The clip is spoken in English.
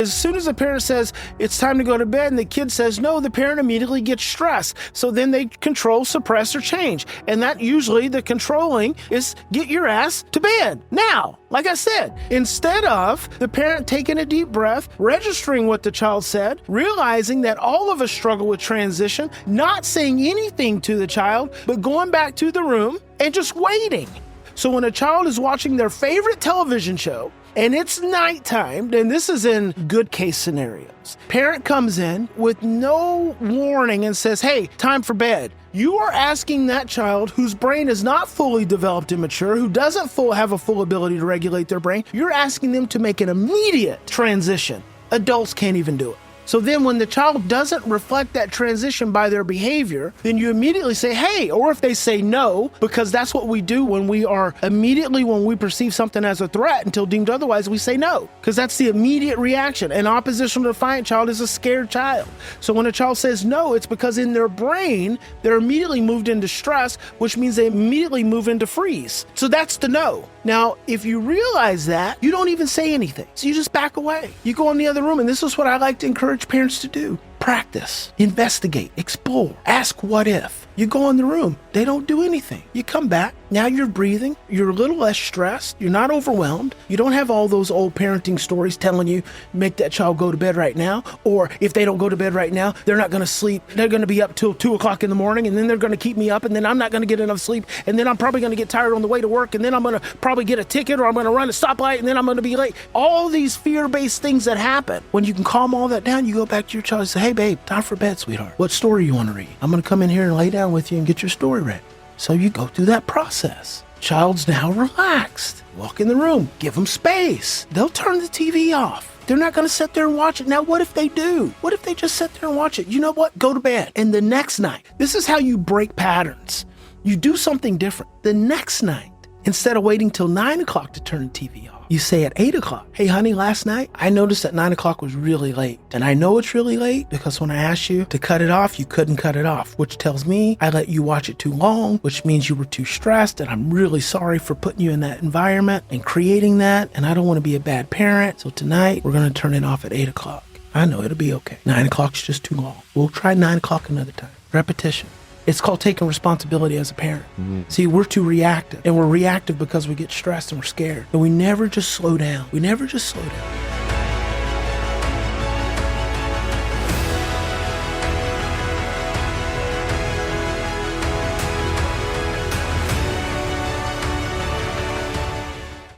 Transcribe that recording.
As soon as the parent says it's time to go to bed and the kid says no, the parent immediately gets stressed. So then they control, suppress, or change. And that usually the controlling is get your ass to bed now. Like I said, instead of the parent taking a deep breath, registering what the child said, realizing that all of us struggle with transition, not saying anything to the child, but going back to the room and just waiting. So when a child is watching their favorite television show, and it's nighttime, and this is in good case scenarios. Parent comes in with no warning and says, hey, time for bed. You are asking that child whose brain is not fully developed and mature, who doesn't have a full ability to regulate their brain, you're asking them to make an immediate transition. Adults can't even do it. So then when the child doesn't reflect that transition by their behavior, then you immediately say, hey, or if they say no, because that's what we do when we perceive something as a threat until deemed otherwise, we say no, because that's the immediate reaction. An oppositional defiant child is a scared child. So when a child says no, it's because in their brain, they're immediately moved into stress, which means they immediately move into freeze. So that's the no. Now, if you realize that, you don't even say anything. So you just back away. You go in the other room, and this is what I like to encourage parents to do. Practice, investigate, explore, ask what if. You go in the room, they don't do anything. You come back, now you're breathing, you're a little less stressed, you're not overwhelmed, you don't have all those old parenting stories telling you, make that child go to bed right now, or if they don't go to bed right now, they're not gonna sleep, they're gonna be up till 2 o'clock in the morning, and then they're gonna keep me up, and then I'm not gonna get enough sleep, and then I'm probably gonna get tired on the way to work, and then I'm gonna probably get a ticket, or I'm gonna run a stoplight, and then I'm gonna be late. All these fear-based things that happen. When you can calm all that down, you go back to your child and say, hey babe, time for bed, sweetheart. What story you wanna read? I'm gonna come in here and lay down with you and get your story read. So you go through that process. Child's now relaxed. Walk in the room, give them space. They'll turn the TV off. They're not gonna sit there and watch it. Now, what if they do? What if they just sit there and watch it? You know what? Go to bed. And the next night, this is how you break patterns. You do something different. The next night, instead of waiting till 9 o'clock to turn the TV off, you say at 8 o'clock, hey honey, last night I noticed that 9 o'clock was really late. And I know it's really late because when I asked you to cut it off, you couldn't cut it off, which tells me I let you watch it too long, which means you were too stressed. And I'm really sorry for putting you in that environment and creating that. And I don't want to be a bad parent. So tonight we're going to turn it off at 8 o'clock. I know it'll be okay. 9 o'clock's just too long. We'll try 9 o'clock another time. Repetition. It's called taking responsibility as a parent. See, we're too reactive, and we're reactive because we get stressed and we're scared. And we never just slow down. We never just slow down.